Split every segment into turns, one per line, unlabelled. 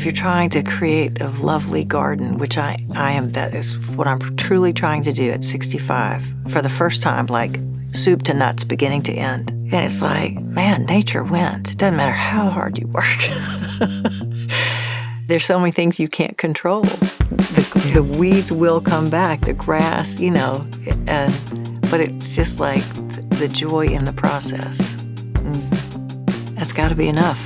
you're trying to create a lovely garden, which I am, that is what I'm truly trying to do at 65 for the first time, like soup to nuts, beginning to end. And it's like, man, nature wins. It doesn't matter how hard you work. There's so many things you can't control. The weeds will come back, the grass, but it's just like the joy in the process. That's got to be enough.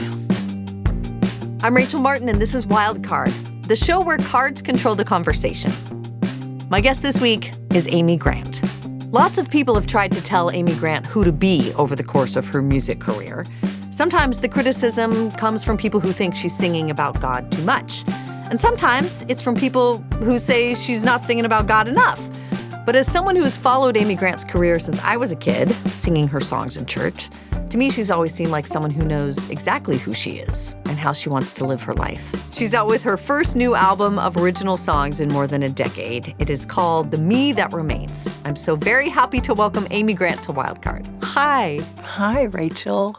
I'm Rachel Martin, and this is Wildcard, the show where cards control the conversation. My guest this week is Amy Grant. Lots of people have tried to tell Amy Grant who to be over the course of her music career. Sometimes the criticism comes from people who think she's singing about God too much. And sometimes it's from people who say she's not singing about God enough. But as someone who has followed Amy Grant's career since I was a kid, singing her songs in church, to me, she's always seemed like someone who knows exactly who she is and how she wants to live her life. She's out with her first new album of original songs in more than a decade. It is called The Me That Remains. I'm so very happy to welcome Amy Grant to Wildcard. Hi.
Hi, Rachel.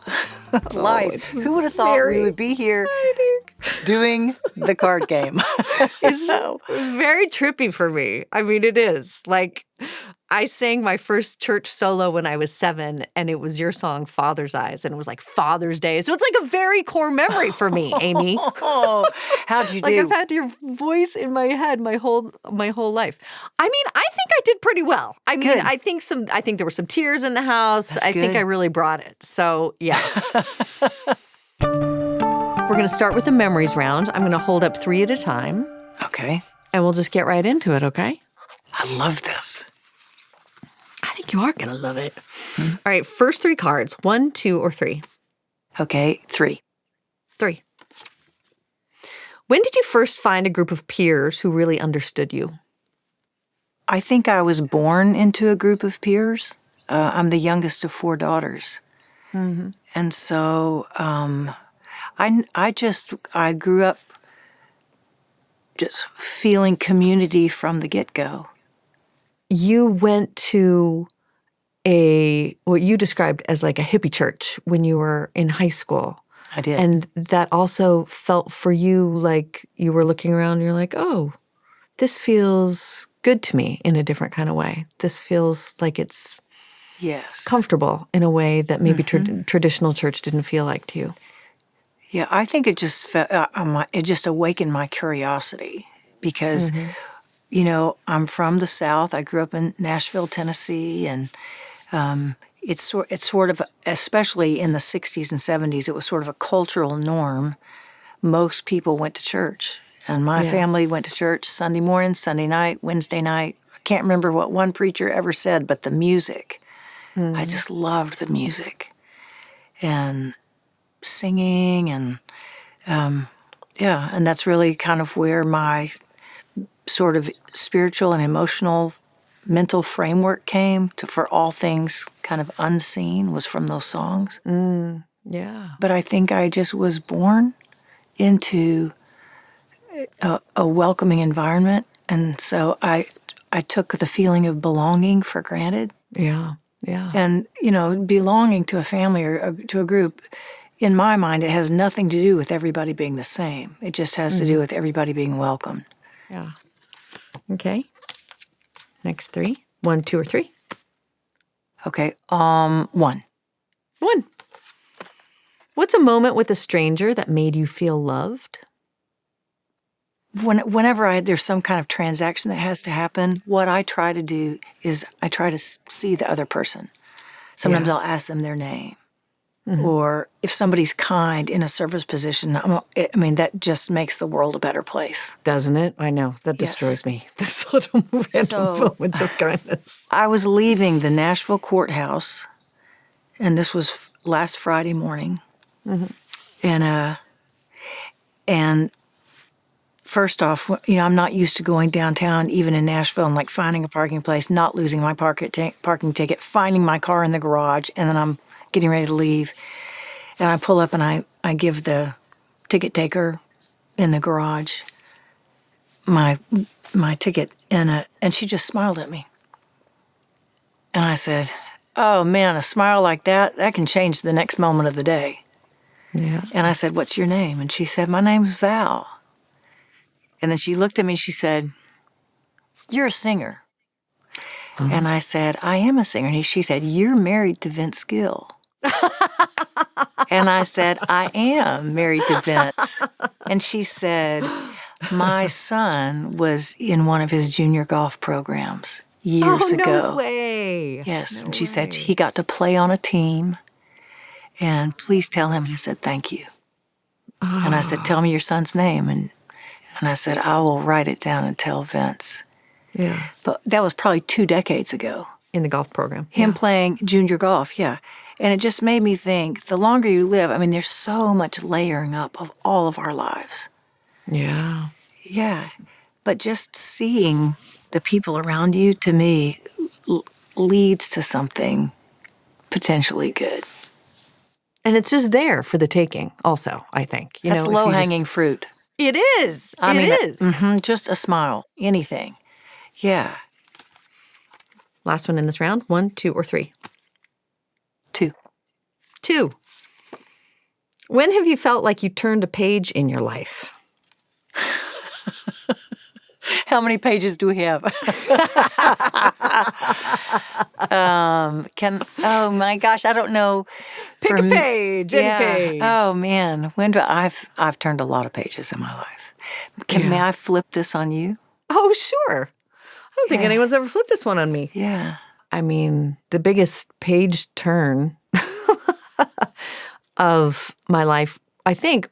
Life. Who would have thought we would be here doing the card game?
It's very trippy for me. I mean, it is. Like, I sang my first church solo when I was 7, and it was your song, Father's Eyes, and it was like Father's Day. So it's like a very core memory for me, Amy.
Oh, how'd you do?
Like, I've had your voice in my head my whole life. I mean, I think I did pretty well. I mean,
Good.
I think there were some tears in the house.
That's
I think
good.
I really brought it. So, yeah. We're going to start with the memories round. I'm going to hold up 3 at a time.
Okay.
And we'll just get right into it, okay?
I love this.
I think you are going to love it. All right, first 3 cards. 1, 2, or 3?
Okay, 3.
3. When did you first find a group of peers who really understood you?
I think I was born into a group of peers. I'm the youngest of 4 daughters. Mm-hmm. And so I grew up just feeling community from the get-go.
You went to what you described as like a hippie church when you were in high school.
I did.
And that also felt for you like you were looking around and you're like, oh, this feels good to me in a different kind of way. This feels like it's comfortable in a way that maybe traditional church didn't feel like to you.
Yeah, I think it just it just awakened my curiosity because, I'm from the South. I grew up in Nashville, Tennessee, and it's sort of, especially in the 60s and 70s, it was sort of a cultural norm. Most people went to church, and my family went to church Sunday morning, Sunday night, Wednesday night. I can't remember what one preacher ever said, but the music. I just loved the music and singing and, and that's really kind of where my sort of spiritual and emotional mental framework came for all things kind of unseen was from those songs.
Yeah.
But I think I just was born into a welcoming environment, and so I took the feeling of belonging for granted.
Yeah. Yeah.
And, belonging to a family or to a group, in my mind, it has nothing to do with everybody being the same. It just has to do with everybody being welcomed.
Yeah. Okay. Next 3. 1, 2, or 3?
Okay. 1.
1. What's a moment with a stranger that made you feel loved?
Whenever there's some kind of transaction that has to happen, what I try to do is I try to see the other person. Sometimes I'll ask them their name. Or if somebody's kind in a service position, that just makes the world a better place.
Doesn't it? I know. That destroys me. This little random moments of kindness.
I was leaving the Nashville courthouse, and this was last Friday morning. And first off, I'm not used to going downtown, even in Nashville, and like finding a parking place, not losing my parking ticket, finding my car in the garage, and then I'm getting ready to leave. And I pull up and I give the ticket taker in the garage my ticket, and she just smiled at me. And I said, oh man, a smile like that can change the next moment of the day.
Yeah.
And I said, what's your name? And she said, my name's Val. And then she looked at me and she said, "You're a singer." And I said, "I am a singer." And she said, "You're married to Vince Gill." And I said, "I am married to Vince." And she said, "My son was in one of his junior golf programs years ago."
No way.
Yes.
No
And she said
way.
he got to play on a team. And please tell him I said thank you. And I said, "Tell me your son's name." And I said, "I will write it down and tell Vince."
Yeah.
But that was probably 2 decades ago.
In the golf program.
Him playing junior golf, yeah. And it just made me think, the longer you live, I mean, there's so much layering up of all of our lives.
Yeah.
Yeah. But just seeing the people around you, to me, leads to something potentially good.
And it's just there for the taking also, I think.
That's
if you
low-hanging fruit.
It is.
I mean,
it is.
just a smile, anything. Yeah.
Last one in this round. 1, 2, or 3?
2.
2. When have you felt like you turned a page in your life?
How many pages do we have? Oh my gosh, I don't know.
Pick a page, any page.
Oh man, I've turned a lot of pages in my life. May I flip this on you?
Oh, sure. I don't think anyone's ever flipped this one on me.
Yeah.
I mean, the biggest page turn of my life, I think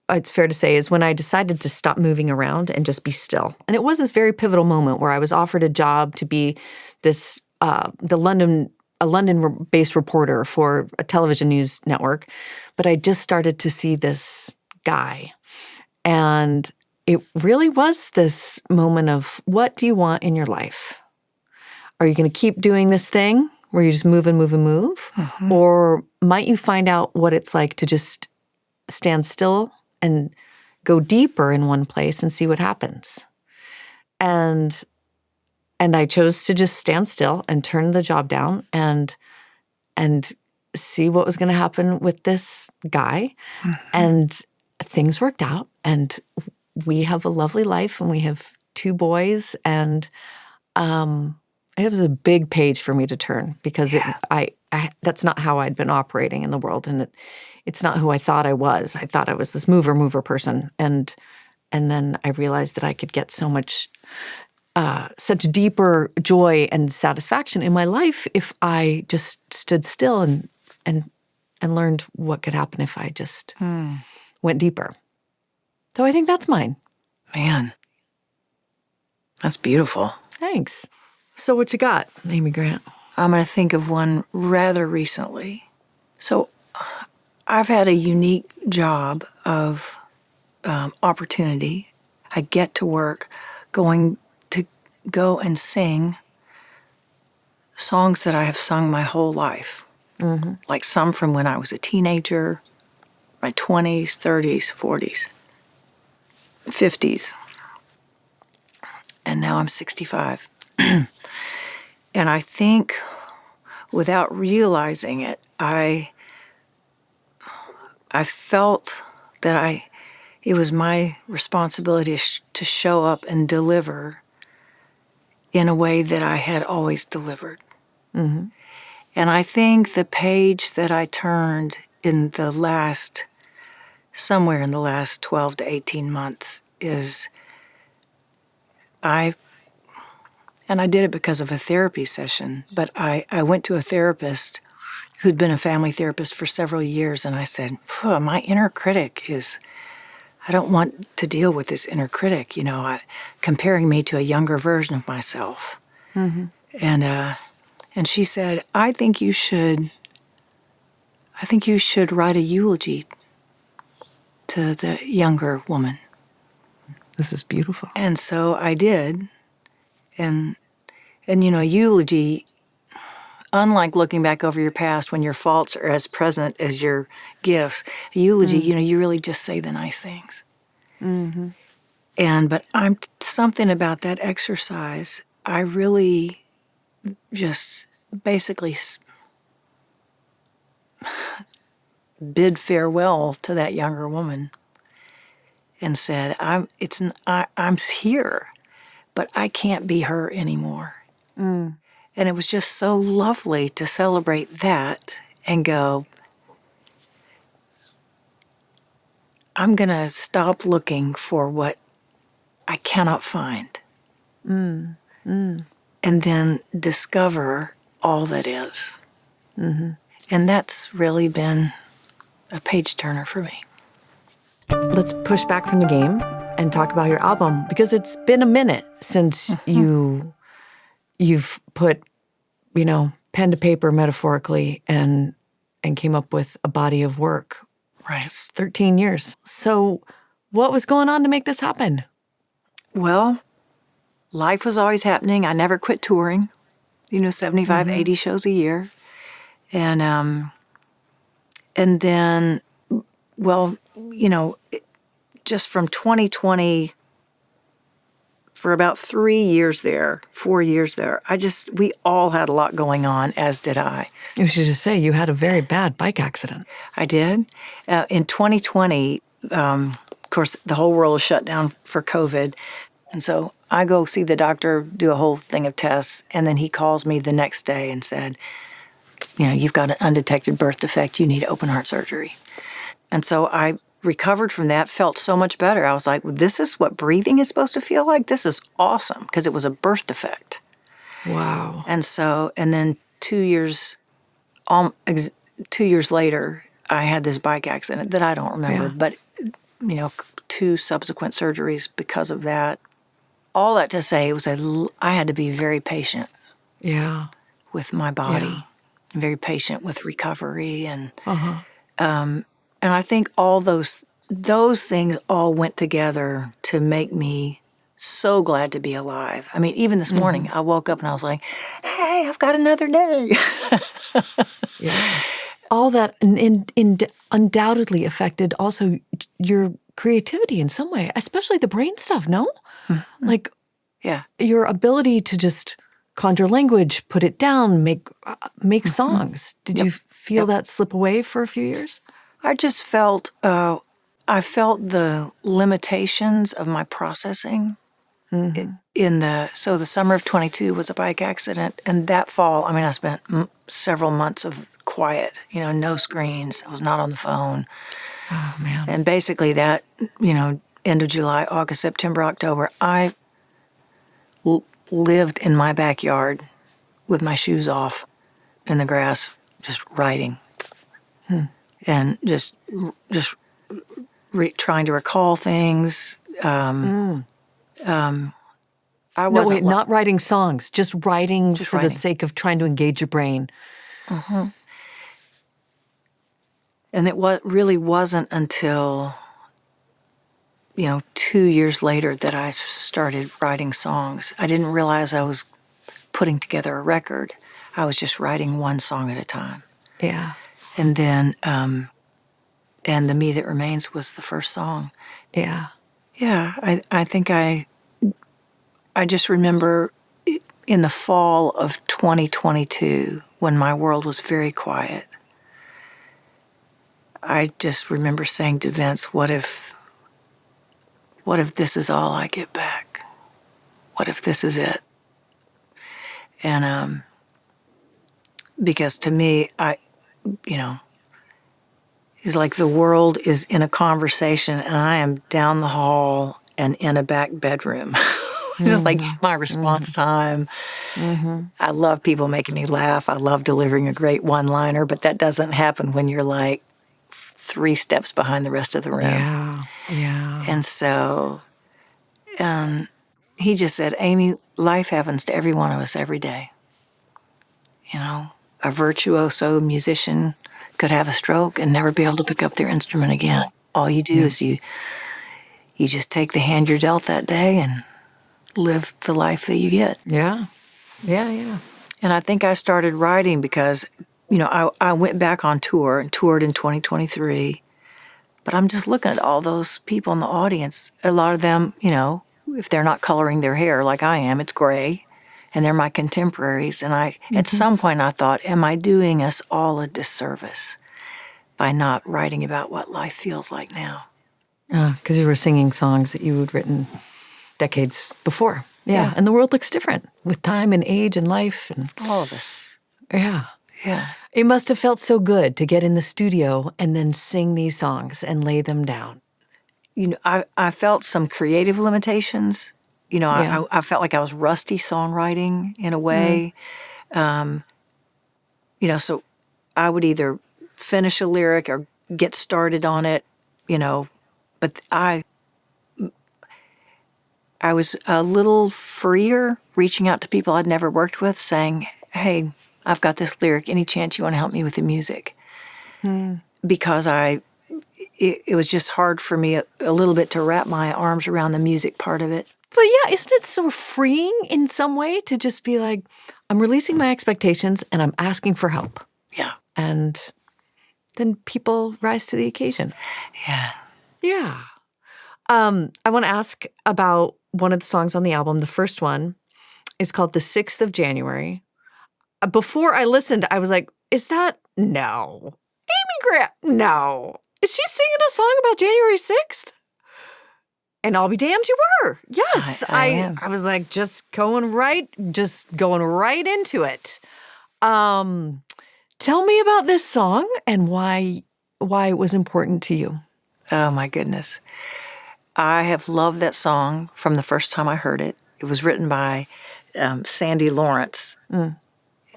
it's fair to say, is when I decided to stop moving around and just be still. And it was this very pivotal moment where I was offered a job to be this a London-based reporter for a television news network, but I just started to see this guy, and it really was this moment of, what do you want in your life? Are you going to keep doing this thing where you just move and move and move? Mm-hmm. Or might you find out what it's like to just stand still and go deeper in one place and see what happens? And I chose to just stand still and turn the job down and see what was going to happen with this guy. Mm-hmm. And things worked out, and we have a lovely life, and we have 2 boys, and it was a big page for me to turn, because that's not how I'd been operating in the world, and it's not who I thought I was. I thought I was this mover person, and then I realized that I could get so much, such deeper joy and satisfaction in my life if I just stood still and learned what could happen if I just went deeper. So I think that's mine.
Man, that's beautiful.
Thanks. So what you got, Amy Grant?
I'm going to think of one rather recently. So I've had a unique job of opportunity. I get to work going to go and sing songs that I have sung my whole life. Mm-hmm. Like some from when I was a teenager, my 20s, 30s, 40s, 50s. And now I'm 65. And I think, without realizing it, I felt that it was my responsibility to show up and deliver in a way that I had always delivered. Mm-hmm. And I think the page that I turned somewhere in the last 12 to 18 months is, and I did it because of a therapy session, but I went to a therapist who'd been a family therapist for several years, and I said, my inner critic I don't want to deal with this inner critic, comparing me to a younger version of myself. Mm-hmm. And she said, I think you should write a eulogy to the younger woman.
This is beautiful.
And so I did. And eulogy, unlike looking back over your past when your faults are as present as your gifts, a eulogy, you really just say the nice things. Mm-hmm. But something about that exercise, I really just basically bid farewell to that younger woman. and said, I'm here, but I can't be her anymore. And it was just so lovely to celebrate that and go, I'm going to stop looking for what I cannot find. And then discover all that is. And that's really been a page turner for me.
Let's push back from the game and talk about your album, because it's been a minute since you've put, pen to paper metaphorically and came up with a body of work.
Right.
It's 13 years. So what was going on to make this happen?
Well, life was always happening. I never quit touring, 75, 80 shows a year. And then, well, just from 2020, for about 4 years there, we all had a lot going on, as did I.
You should just say you had a very bad bike accident.
I did. In 2020, of course, the whole world was shut down for COVID. And so I go see the doctor, do a whole thing of tests, and then he calls me the next day and said, you've got an undetected birth defect. You need open heart surgery. And so I recovered from that, felt so much better. I was like, well, this is what breathing is supposed to feel like? This is awesome, because it was a birth defect.
Wow.
And then 2 years later, I had this bike accident that I don't remember, but, 2 subsequent surgeries because of that. All that to say, I had to be very patient with my body, very patient with recovery. And and I think all those things all went together to make me so glad to be alive. I mean, even this morning, I woke up and I was like, hey, I've got another day.
All that undoubtedly affected also your creativity in some way, especially the brain stuff, no? Like, your ability to just conjure language, put it down, make songs. Did you feel that slip away for a few years?
I just felt, I felt the limitations of my processing. So the summer of 22 was a bike accident, and that fall, I spent several months of quiet, no screens. I was not on the phone.
Oh, man.
And basically that, end of July, August, September, October, I lived in my backyard with my shoes off in the grass, just writing. And just trying to recall things.
Not writing songs, just writing for the sake of trying to engage your brain.
And it really wasn't until, 2 years later that I started writing songs. I didn't realize I was putting together a record. I was just writing one song at a time.
Yeah.
And then, and The Me That Remains was the first song.
Yeah.
Yeah, I think I just remember in the fall of 2022, when my world was very quiet, I just remember saying to Vince, what if this is all I get back? What if this is it? And because to me, it's like the world is in a conversation and I am down the hall and in a back bedroom. This is like my response time. I love people making me laugh. I love delivering a great one-liner, but that doesn't happen when you're like 3 steps behind the rest of the room.
Yeah.
And so he just said, Amy, life happens to every one of us every day. A virtuoso musician could have a stroke and never be able to pick up their instrument again. All you do is you just take the hand you're dealt that day and live the life that you get.
Yeah.
And I think I started writing because, I went back on tour and toured in 2023. But I'm just looking at all those people in the audience. A lot of them, if they're not coloring their hair like I am, it's gray. And they're my contemporaries. And at some point I thought, am I doing us all a disservice by not writing about what life feels like now?
Because you were singing songs that you had written decades before. Yeah.
Yeah.
And the world looks different with time and age and life. And
All of us.
yeah.
Yeah.
It must have felt so good to get in the studio and then sing these songs and lay them down.
You know, I felt some creative limitations. You know,
Yeah.
I felt like I was rusty songwriting in a way. You know, so I would either finish a lyric or get started on it, you know, but I was a little freer reaching out to people I'd never worked with saying, hey, I've got this lyric. Any chance you want to help me with the music? Because it was just hard for me a little bit to wrap my arms around the music part of it.
But yeah, isn't it so freeing in some way to just be like, I'm releasing my expectations and I'm asking for help?
Yeah.
And then people rise to the occasion.
Yeah.
Yeah. I want to ask about one of the songs on the album. The first one is called The 6th of January. Before I listened, I was like, is that? No. Amy Grant? No. Is she singing a song about January 6th? And I'll be damned you were. Yes.
I am.
I was like, just going right into it. Tell me about this song and why it was important to you.
Oh, my goodness. I have loved that song from the first time I heard it. It was written by Sandy Lawrence.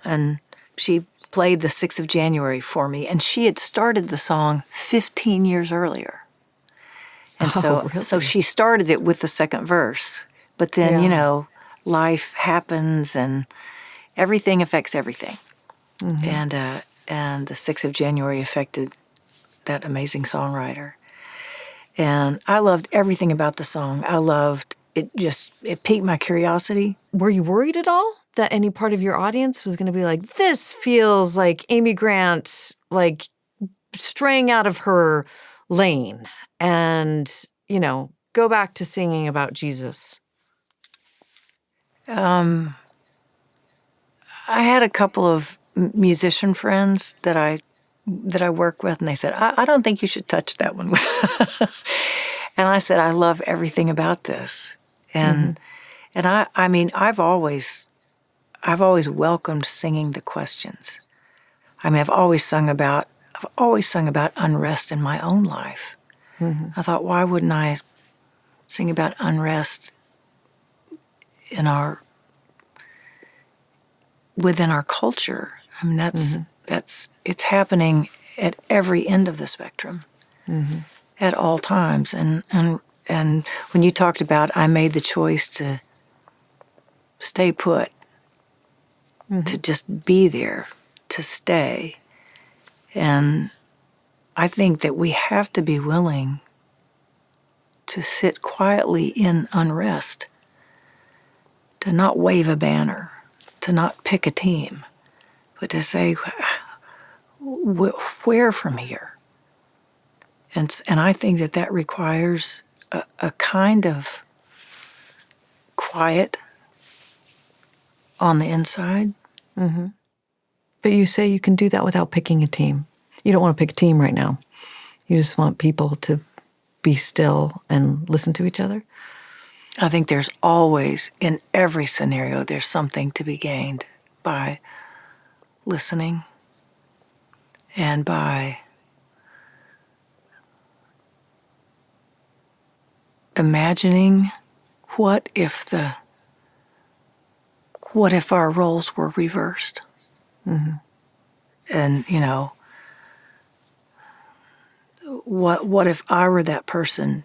And she played the 6th of January for me. And she had started the song 15 years earlier. And so she started it with the second verse. But then, you know, life happens and everything affects everything. And the 6th of January affected that amazing songwriter. And I loved everything about the song. I loved it. It piqued my curiosity.
Were you worried at all that any part of your audience was going to be like, this feels like Amy Grant, like straying out of her lane and, you know, go back to singing about Jesus?
I had a couple of musician friends that I work with, and they said, I don't think you should touch that one. And I said, I love everything about this. And I mean, I've always welcomed singing the questions. I mean, I've always sung about unrest in my own life. I thought, why wouldn't I sing about unrest within our culture? I mean, it's happening at every end of the spectrum, at all times. And when you talked about, I made the choice to stay put, to just be there, to stay. And I think that we have to be willing to sit quietly in unrest, to not wave a banner, to not pick a team, but to say, where from here? And I think that requires a kind of quiet on the inside.
But you say you can do that without picking a team. You don't want to pick a team right now. You just want people to be still and listen to each other.
I think there's always, in every scenario, there's something to be gained by listening and by imagining what if our roles were reversed? And, you know, what if I were that person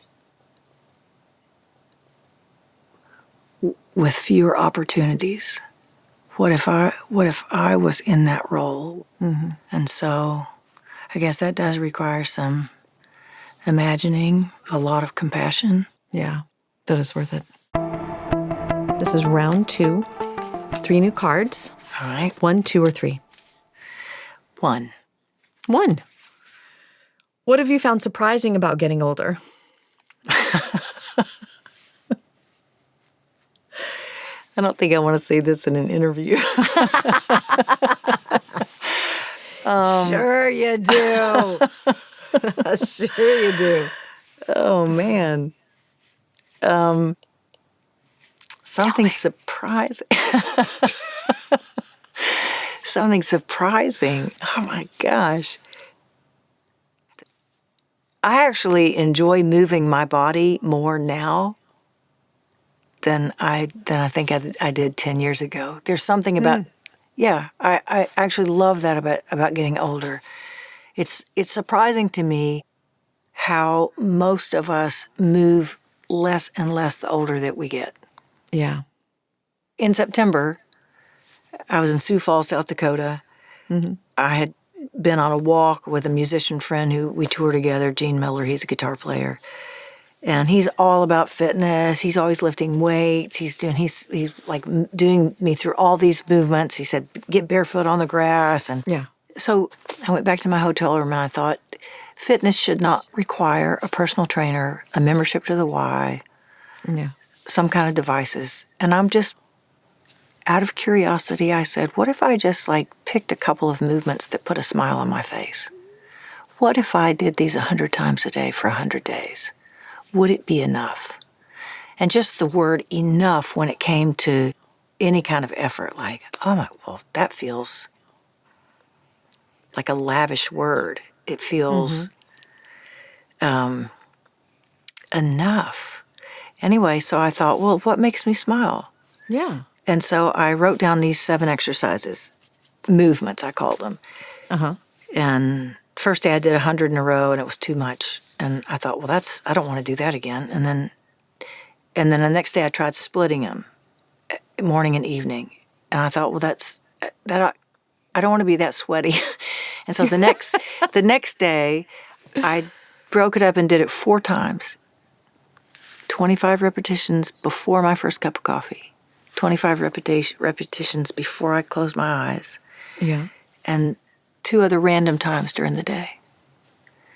with fewer opportunities? What if I was in that role? And so I guess that does require some imagining, a lot of compassion.
Yeah, but it's worth it. This is round 2. 3 new cards.
All right.
1, 2, or 3?
1.
1. What have you found surprising about getting older?
I don't think I want to say this in an interview.
Sure you do. Sure you do.
Oh, man. Something surprising. Something surprising. Oh, my gosh. I actually enjoy moving my body more now than I think I did 10 years ago. There's something about, I actually love that about getting older. It's surprising to me how most of us move less and less the older that we get.
Yeah.
In September, I was in Sioux Falls, South Dakota. I had been on a walk with a musician friend who we tour together, Gene Miller. He's a guitar player. And he's all about fitness. He's always lifting weights. He's like doing me through all these movements. He said, get barefoot on the grass. And so I went back to my hotel room and I thought, fitness should not require a personal trainer, a membership to the Y, some kind of devices. And I'm just, out of curiosity, I said, what if I just picked a couple of movements that put a smile on my face? What if I did these 100 times a day for 100 days? Would it be enough? And just the word enough when it came to any kind of effort, that feels like a lavish word. It feels enough. Anyway, so I thought, well, what makes me smile?
Yeah.
And so I wrote down these 7 exercises, movements, I called them. And first day I did 100 in a row and it was too much. And I thought, well, I don't want to do that again. And then the next day I tried splitting them, morning and evening. And I thought, well, I don't want to be that sweaty. And so the next day I broke it up and did it 4 times. 25 repetitions before my first cup of coffee. 25 repetitions before I closed my eyes.
Yeah.
And 2 other random times during the day.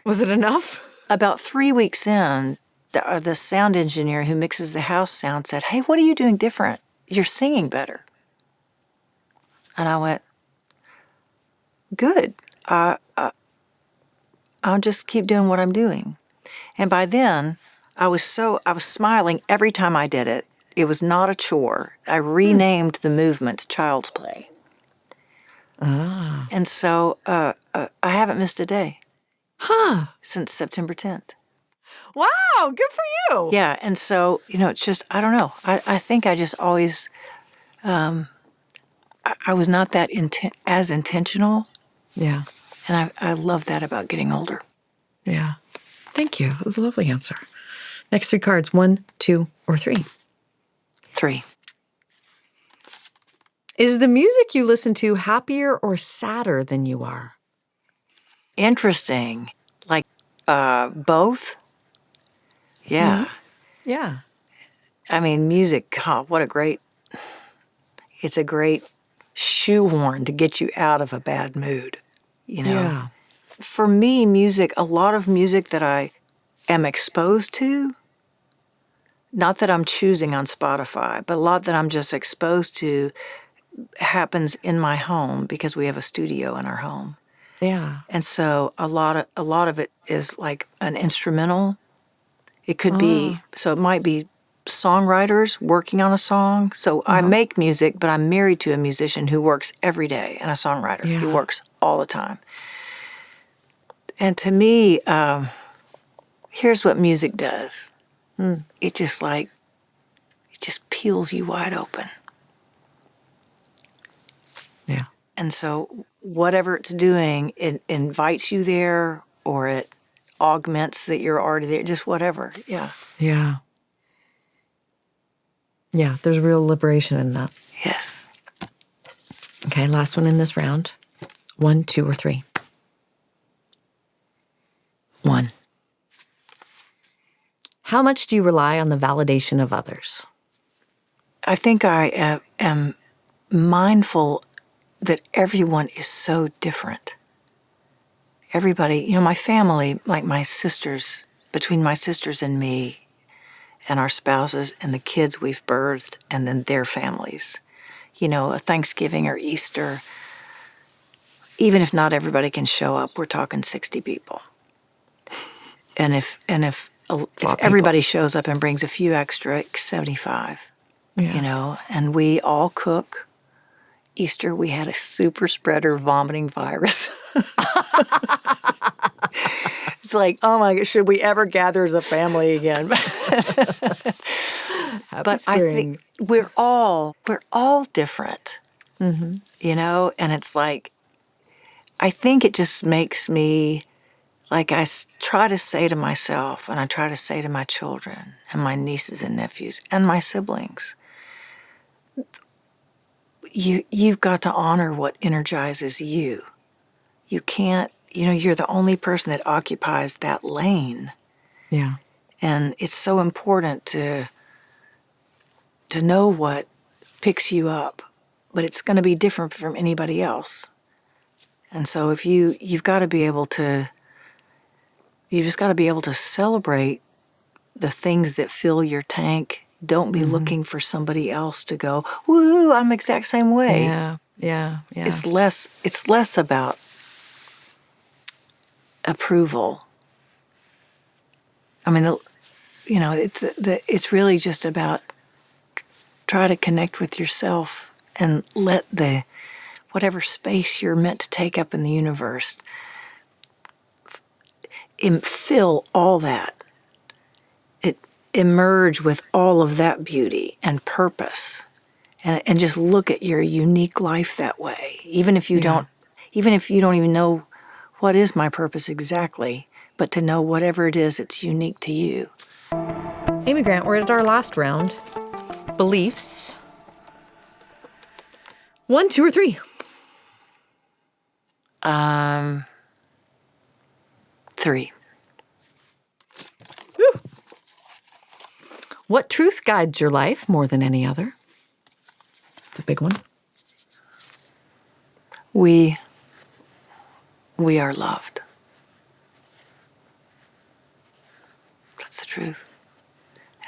Was it enough?
About 3 weeks in, the sound engineer who mixes the house sound said, hey, what are you doing different? You're singing better. And I went, good. I'll just keep doing what I'm doing. And by then, I was smiling every time I did it. It was not a chore. I renamed the movements Child's Play. And so I haven't missed a day. Since September 10th.
Wow, good for you.
Yeah, and so, it's just, I don't know. I think I just always, I was not that as intentional.
Yeah.
And I love that about getting older.
Yeah. Thank you. It was a lovely answer. Next 3 cards, 1, 2, or 3.
3.
Is the music you listen to happier or sadder than you are?
Interesting. Both? Yeah.
Yeah.
I mean, music, it's a great shoehorn to get you out of a bad mood,
Yeah.
For me, music, a lot of music that I am exposed to, not that I'm choosing on Spotify, but a lot that I'm just exposed to happens in my home because we have a studio in our home.
Yeah.
And so a lot of it is like an instrumental. It could be, so it might be songwriters working on a song. So I make music, but I'm married to a musician who works every day and a songwriter who works all the time. And to me, here's what music does. It just peels you wide open.
Yeah.
And so whatever it's doing, it invites you there or it augments that you're already there, just whatever. Yeah.
Yeah. Yeah, there's real liberation in that.
Yes.
Okay, last one in this round. 1, 2, or 3.
1.
How much do you rely on the validation of others?
I think I am mindful that everyone is so different. Everybody, my family, like my sisters, between my sisters and me, and our spouses and the kids we've birthed, and then their families. A Thanksgiving or Easter, even if not everybody can show up, we're talking 60 people. And if if everybody shows up and brings a few extra, 75, and we all cook. Easter, we had a super spreader vomiting virus. It's like, oh my gosh, should we ever gather as a family again? But I think we're all different, and it's like, I think it just makes me, like I try to say to myself, and I try to say to my children and my nieces and nephews and my siblings, you've got to honor what energizes you. You can't, you're the only person that occupies that lane.
Yeah.
And it's so important to know what picks you up, but it's going to be different from anybody else. And so if you've got to be able to, you just got to be able to celebrate the things that fill your tank. Don't be looking for somebody else to go, woo, I'm the exact same way.
Yeah.
It's less about approval. I mean, it's really just about try to connect with yourself and let whatever space you're meant to take up in the universe fill all that. Emerge with all of that beauty and purpose, and just look at your unique life that way. Even if you don't even know what is my purpose exactly, but to know whatever it is, it's unique to you.
Amy Grant, we're at our last round. Beliefs. 1, 2, or 3?
3.
Whew. What truth guides your life more than any other? It's a big one.
We are loved. That's the truth.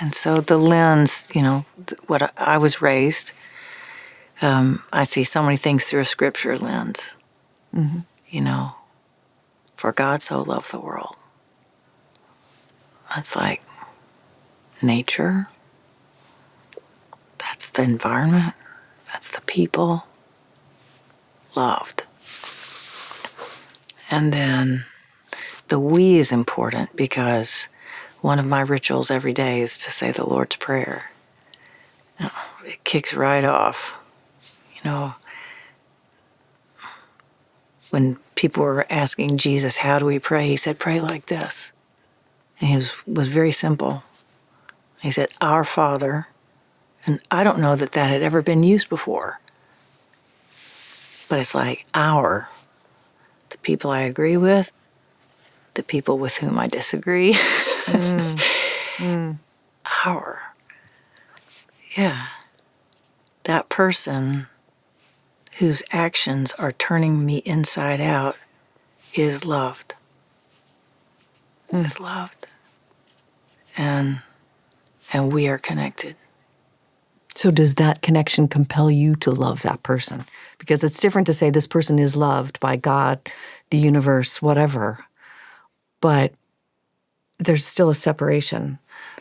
And so the lens, what I was raised, I see so many things through a scripture lens. For God so loved the world. That's like nature. That's the environment. That's the people. Loved. And then the we is important because one of my rituals every day is to say the Lord's Prayer. It kicks right off. When people were asking Jesus, how do we pray? He said, pray like this. And he was very simple. He said, Our Father. And I don't know that had ever been used before. But it's like the people I agree with, the people with whom I disagree. Our. Yeah. That person whose actions are turning me inside out is loved. Is loved. And we are connected.
So does that connection compel you to love that person? Because it's different to say this person is loved by God, the universe, whatever. But there's still a separation.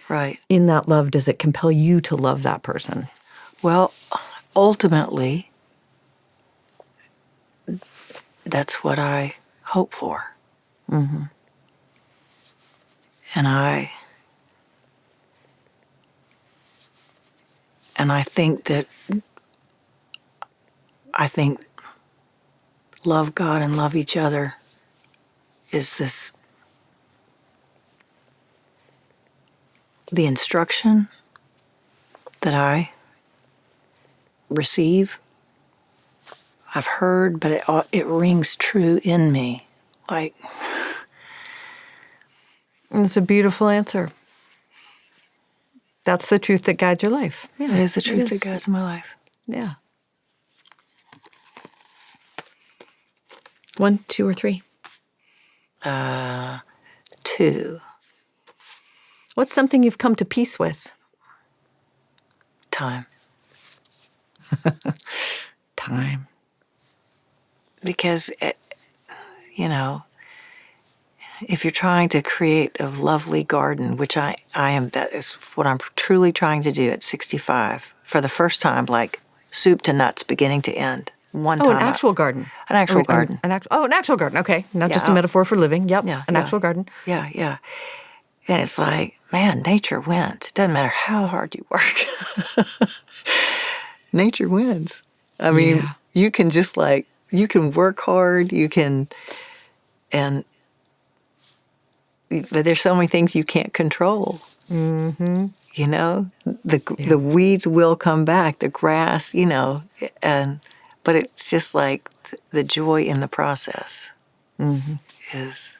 Right.
In that love, does it compel you to love that person?
Well, ultimately, that's what I hope for. And I think love God and love each other is the instruction that I receive. I've heard, but it rings true in me. Like,
it's a beautiful answer. That's the truth that guides your life. Yeah,
it is the truth that guides my life.
Yeah. 1, 2, or 3?
2.
What's something you've come to peace with?
Time.
Time.
Because, if you're trying to create a lovely garden, which I am, that is what I'm truly trying to do at 65 for the first time, like soup to nuts, beginning to end. One time.
An actual garden.
An actual garden.
An actual garden. Okay. Not just a
Yeah.
metaphor for living. Yep.
Yeah,
An
yeah.
actual garden.
Yeah, yeah. And it's like, man, nature wins. It doesn't matter how hard you work. Nature wins. I mean, you can just you can work hard, but there's so many things you can't control. Mm-hmm. You know, the weeds will come back, the grass, but it's just like the joy in the process that's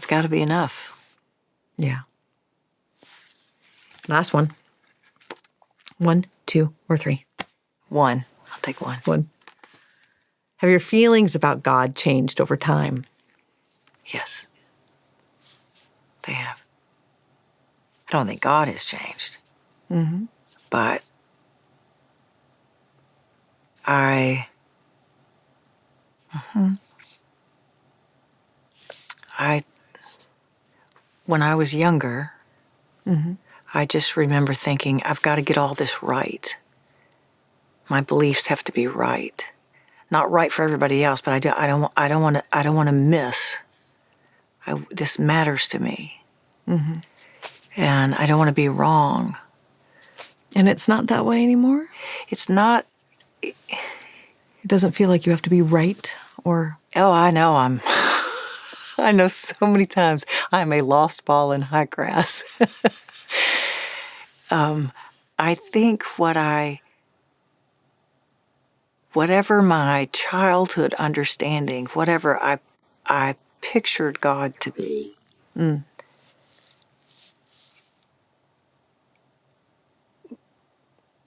got to be enough.
Yeah. Last one. 1, 2, or 3.
1. I'll take 1.
1. Have your feelings about God changed over time?
Yes. They have. I don't think God has changed. Mm-hmm. But when I was younger, I just remember thinking, I've got to get all this right. My beliefs have to be right. Not right for everybody else, but I don't want to miss. This matters to me. Mm-hmm. And I don't want to be wrong.
And it's not that way anymore?
It's not.
It doesn't feel like you have to be right or...
Oh, I know. I know so many times I'm a lost ball in high grass. I think whatever my childhood understanding, whatever I pictured God to be,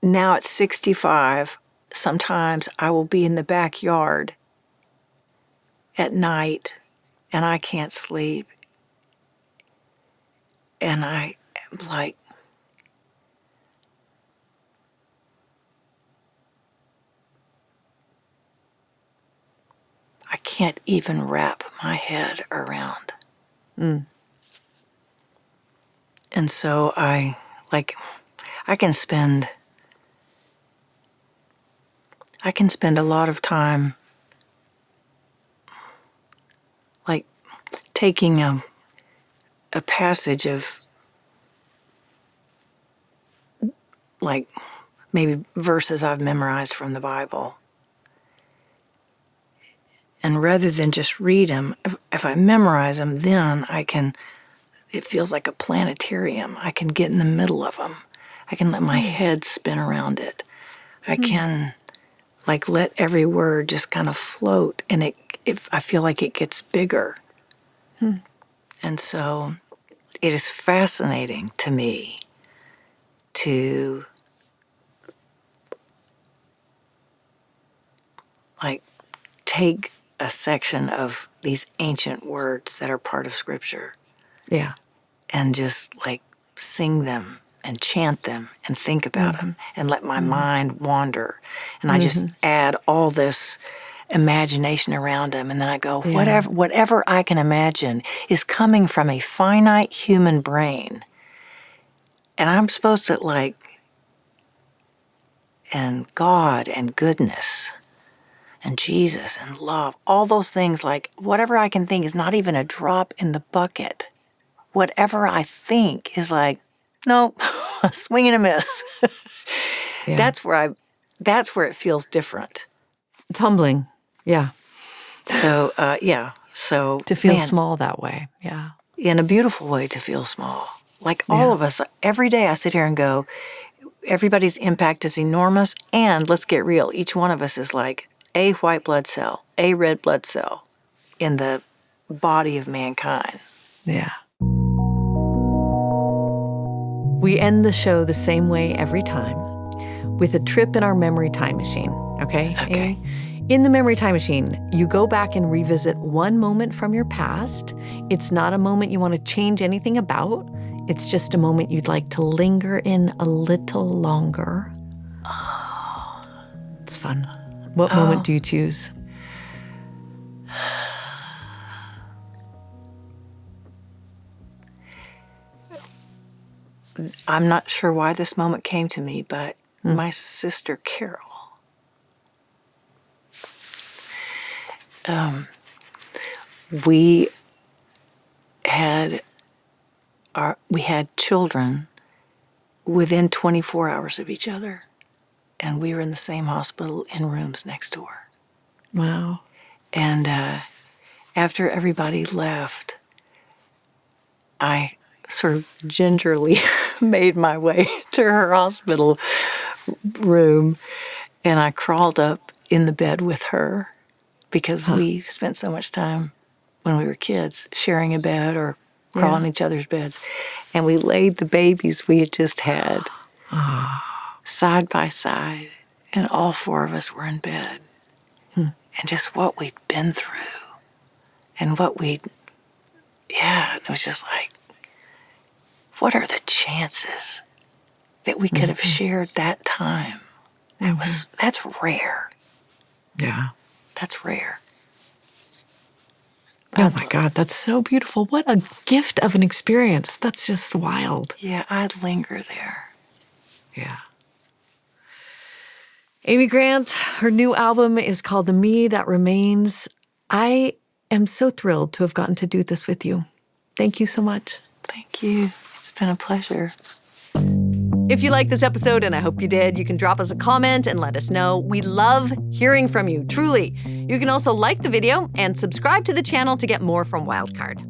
now at 65, sometimes I will be in the backyard at night and I can't sleep. And I am like, I can't even wrap my head around. And so I can spend a lot of time like taking a passage of like maybe verses I've memorized from the Bible. And rather than just read them, if I memorize them, then it feels like a planetarium. I can get in the middle of them. I can let my head spin around it. I can let every word just kind of float, and I feel like it gets bigger. And so it is fascinating to me to take a section of these ancient words that are part of Scripture.
Yeah.
And just sing them and chant them and think about them and let my mind wander. And I just add all this imagination around them. And then I go, whatever I can imagine is coming from a finite human brain. And I'm supposed to and God and goodness and Jesus and love, all those things, whatever I can think is not even a drop in the bucket. Whatever I think is nope, a swing and a miss.
Yeah.
That's where it feels different.
It's humbling. Yeah.
So, So
to feel small that way. Yeah.
In a beautiful way to feel small. All of us, every day I sit here and go, everybody's impact is enormous, and let's get real. Each one of us is like a white blood cell, a red blood cell in the body of mankind.
Yeah. We end the show the same way every time, with a trip in our memory time machine, okay?
Okay.
In the memory time machine, you go back and revisit one moment from your past. It's not a moment you want to change anything about. It's just a moment you'd like to linger in a little longer. Oh, it's fun. What moment do you choose?
I'm not sure why this moment came to me, but my sister Carol, we had children within 24 hours of each other, and we were in the same hospital in rooms next door.
Wow.
And after everybody left, I sort of gingerly made my way to her hospital room, and I crawled up in the bed with her because we spent so much time when we were kids sharing a bed or crawling in each other's beds. And we laid the babies we had just had side by side, and all four of us were in bed. And just what we'd been through and it was just like, what are the chances that we could have shared that time? That's rare.
Yeah.
That's rare.
Oh my God, that's so beautiful. What a gift of an experience. That's just wild.
Yeah, I'd linger there.
Yeah. Amy Grant, her new album is called The Me That Remains. I am so thrilled to have gotten to do this with you. Thank you so much.
Thank you. It's been a pleasure.
If you like this episode, and I hope you did, you can drop us a comment and let us know. We love hearing from you, truly. You can also like the video and subscribe to the channel to get more from Wildcard.